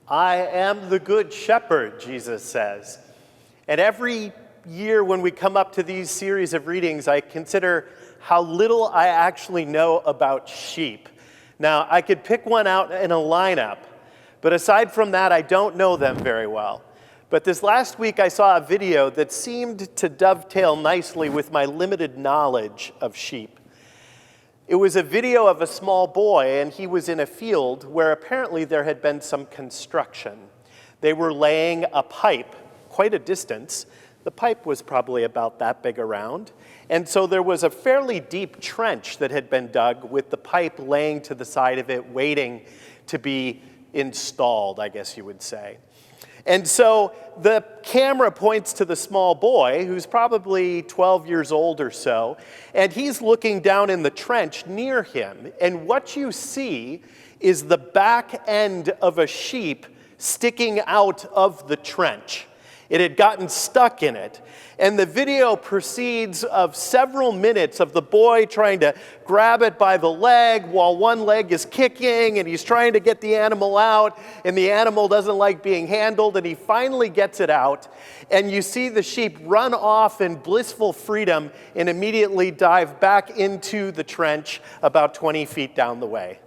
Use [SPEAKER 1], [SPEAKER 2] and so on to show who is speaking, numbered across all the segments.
[SPEAKER 1] I am the good shepherd, Jesus says. And every year when we come up to these series of readings, I consider how little I actually know about sheep. Now, I could pick one out in a lineup, but aside from that, I don't know them very well. But this last week, I saw a video that seemed to dovetail nicely with my limited knowledge of sheep. It was a video of a small boy, and he was in a field where apparently there had been some construction. They were laying a pipe quite a distance. The pipe was probably about that big around. And so there was a fairly deep trench that had been dug with the pipe laying to the side of it, waiting to be installed, I guess you would say. And so the camera points to the small boy, who's probably 12 years old or so, and he's looking down in the trench near him. And what you see is the back end of a sheep sticking out of the trench. It had gotten stuck in it. And the video proceeds of several minutes of the boy trying to grab it by the leg while one leg is kicking, and he's trying to get the animal out, and the animal doesn't like being handled, and he finally gets it out. And you see the sheep run off in blissful freedom and immediately dive back into the trench about 20 feet down the way.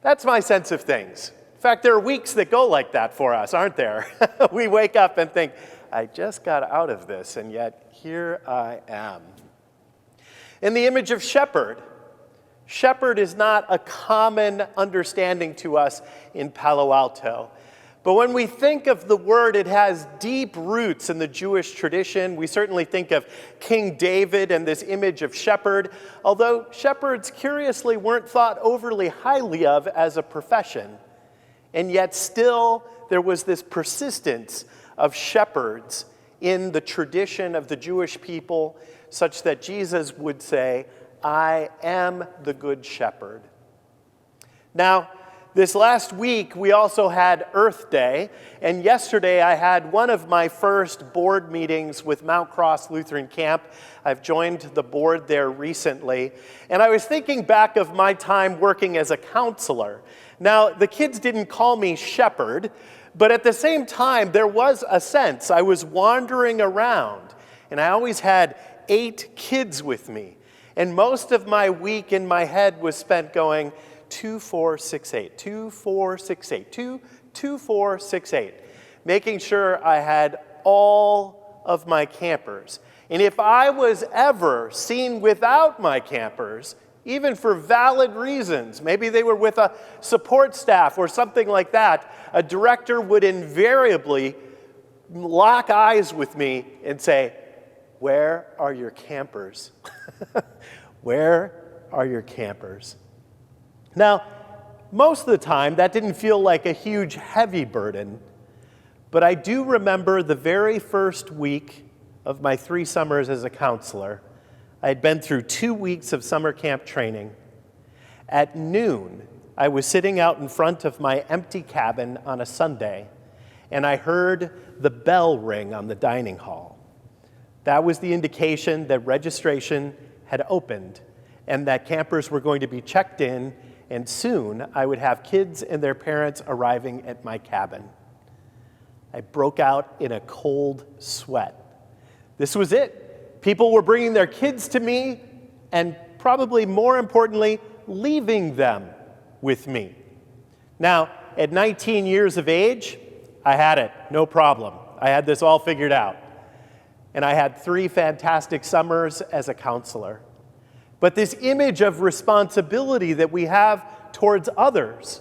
[SPEAKER 1] That's my sense of things. In fact, there are weeks that go like that for us, aren't there? We wake up and think, I just got out of this, and yet here I am. In the image of shepherd, shepherd is not a common understanding to us in Palo Alto. But when we think of the word, it has deep roots in the Jewish tradition. We certainly think of King David and this image of shepherd, although shepherds, curiously, weren't thought overly highly of as a profession. And yet still, there was this persistence of shepherds in the tradition of the Jewish people, such that Jesus would say, I am the good shepherd. Now, this last week, we also had Earth Day, and yesterday I had one of my first board meetings with Mount Cross Lutheran Camp. I've joined the board there recently, and I was thinking back of my time working as a counselor. Now, the kids didn't call me shepherd, but at the same time, there was a sense. I was wandering around, and I always had 8 kids with me, and most of my week in my head was spent going, 2, 4, 6, 8, 2, 4, 6, 8, 2, 2, 4, 6, 8, making sure I had all of my campers. And if I was ever seen without my campers, even for valid reasons, maybe they were with a support staff or something like that, a director would invariably lock eyes with me and say, where are your campers? Where are your campers? Now, most of the time, that didn't feel like a huge, heavy burden, but I do remember the very first week of my 3 summers as a counselor. I had been through 2 weeks of summer camp training. At noon, I was sitting out in front of my empty cabin on a Sunday, and I heard the bell ring on the dining hall. That was the indication that registration had opened and that campers were going to be checked in, and soon I would have kids and their parents arriving at my cabin. I broke out in a cold sweat. This was it. People were bringing their kids to me, and probably more importantly, leaving them with me. Now, at 19 years of age, I had it, no problem. I had this all figured out. And I had 3 fantastic summers as a counselor. But this image of responsibility that we have towards others,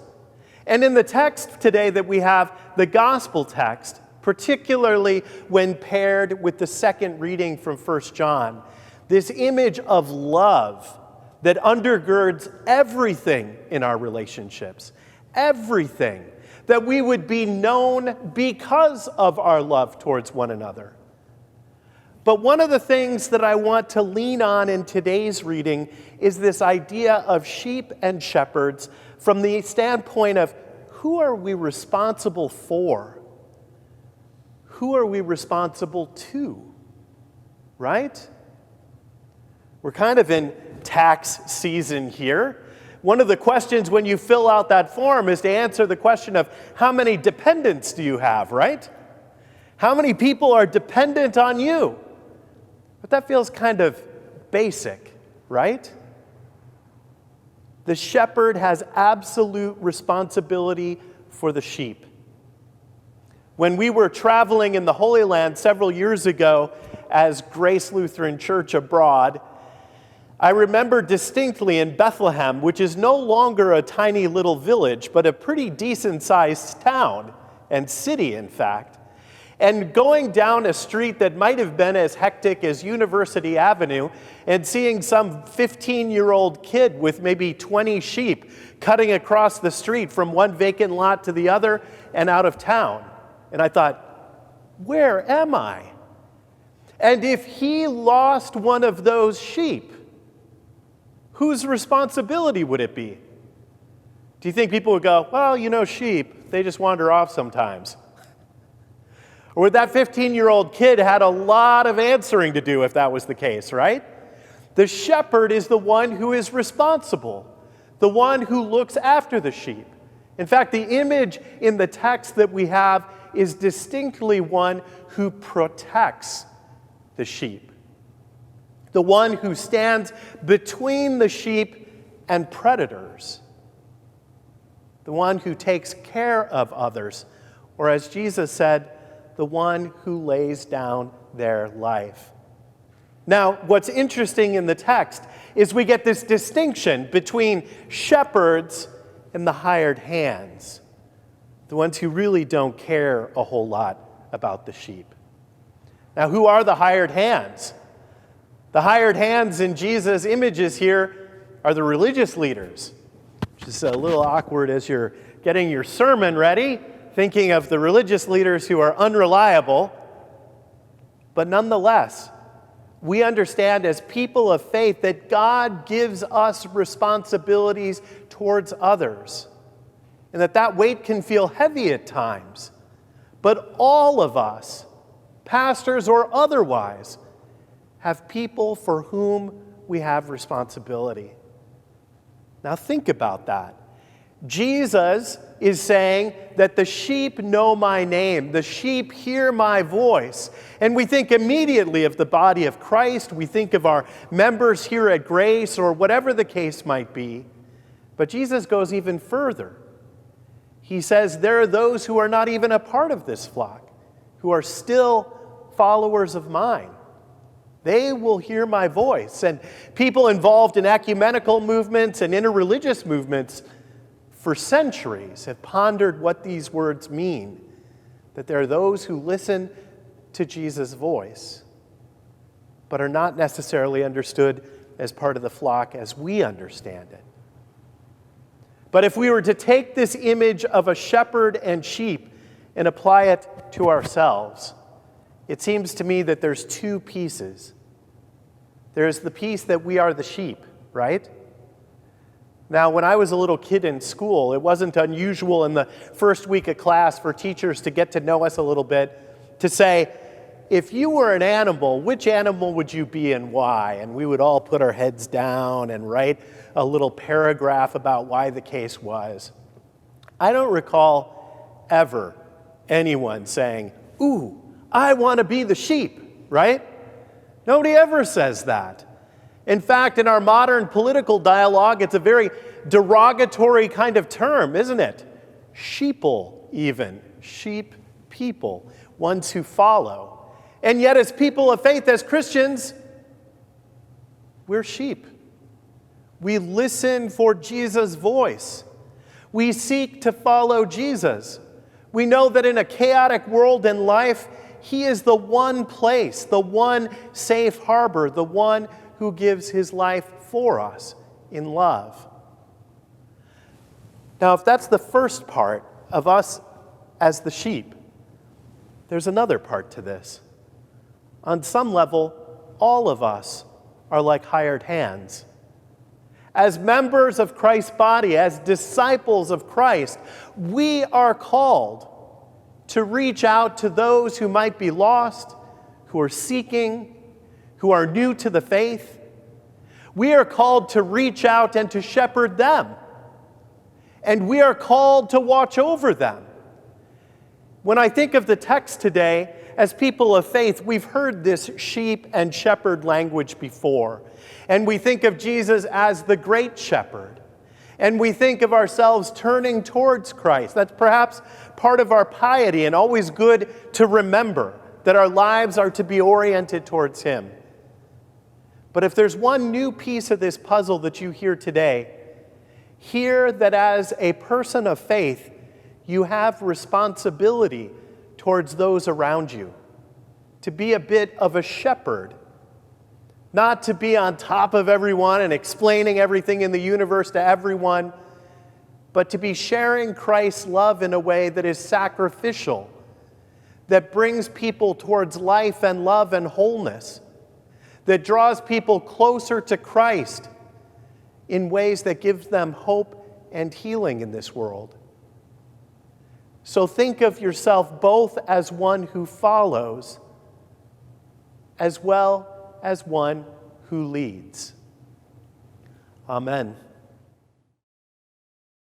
[SPEAKER 1] and in the text today that we have, the gospel text, particularly when paired with the second reading from 1 John, this image of love that undergirds everything in our relationships, everything, that we would be known because of our love towards one another. But one of the things that I want to lean on in today's reading is this idea of sheep and shepherds from the standpoint of who are we responsible for? Who are we responsible to? Right? We're kind of in tax season here, One of the questions when you fill out that form is to answer the question of how many dependents do you have, right? How many people are dependent on you? But that feels kind of basic, right? The shepherd has absolute responsibility for the sheep. When we were traveling in the Holy Land several years ago as Grace Lutheran Church abroad, I remember distinctly in Bethlehem, which is no longer a tiny little village, but a pretty decent-sized town and city, in fact, and going down a street that might have been as hectic as University Avenue and seeing some 15-year-old kid with maybe 20 sheep cutting across the street from one vacant lot to the other and out of town. And I thought, where am I? And if he lost one of those sheep, whose responsibility would it be? Do you think people would go, well, you know, sheep, they just wander off sometimes? Or would that 15-year-old kid had a lot of answering to do if that was the case, right? The shepherd is the one who is responsible, the one who looks after the sheep. In fact, the image in the text that we have is distinctly one who protects the sheep. The one who stands between the sheep and predators. The one who takes care of others. Or as Jesus said, the one who lays down their life. Now, what's interesting in the text is we get this distinction between shepherds and the hired hands, the ones who really don't care a whole lot about the sheep. Now, who are the hired hands? The hired hands in Jesus' images here are the religious leaders, which is a little awkward as you're getting your sermon ready, thinking of the religious leaders who are unreliable. But nonetheless, we understand as people of faith that God gives us responsibilities towards others, and that weight can feel heavy at times. But all of us, pastors or otherwise, have people for whom we have responsibility. Now think about that. Jesus is saying that the sheep know my name, the sheep hear my voice. And we think immediately of the body of Christ, we think of our members here at Grace, or whatever the case might be. But Jesus goes even further. He says there are those who are not even a part of this flock, who are still followers of mine. They will hear my voice. And people involved in ecumenical movements and interreligious movements for centuries have pondered what these words mean, that there are those who listen to Jesus' voice, but are not necessarily understood as part of the flock as we understand it. But if we were to take this image of a shepherd and sheep and apply it to ourselves, it seems to me that there's two pieces. There's the piece that we are the sheep, right? Now, when I was a little kid in school, it wasn't unusual in the first week of class for teachers to get to know us a little bit, to say, if you were an animal, which animal would you be and why? And we would all put our heads down and write a little paragraph about why the case was. I don't recall ever anyone saying, ooh, I want to be the sheep, right? Nobody ever says that. In fact, in our modern political dialogue, it's a very derogatory kind of term, isn't it? Sheeple, even. Sheep people, ones who follow. And yet, as people of faith, as Christians, we're sheep. We listen for Jesus' voice. We seek to follow Jesus. We know that in a chaotic world and life, He is the one place, the one safe harbor, the one who gives His life for us in love. Now, if that's the first part of us as the sheep, there's another part to this. On some level, all of us are like hired hands. As members of Christ's body, as disciples of Christ, we are called to reach out to those who might be lost, who are seeking, who are new to the faith. We are called to reach out and to shepherd them. And we are called to watch over them. When I think of the text today, as people of faith, we've heard this sheep and shepherd language before. And we think of Jesus as the great shepherd. And we think of ourselves turning towards Christ. That's perhaps part of our piety, and always good to remember that our lives are to be oriented towards Him. But if there's one new piece of this puzzle that you hear today, hear that as a person of faith, you have responsibility towards those around you, to be a bit of a shepherd, not to be on top of everyone and explaining everything in the universe to everyone, but to be sharing Christ's love in a way that is sacrificial, that brings people towards life and love and wholeness, that draws people closer to Christ in ways that give them hope and healing in this world. So think of yourself both as one who follows, as well as one who leads. Amen.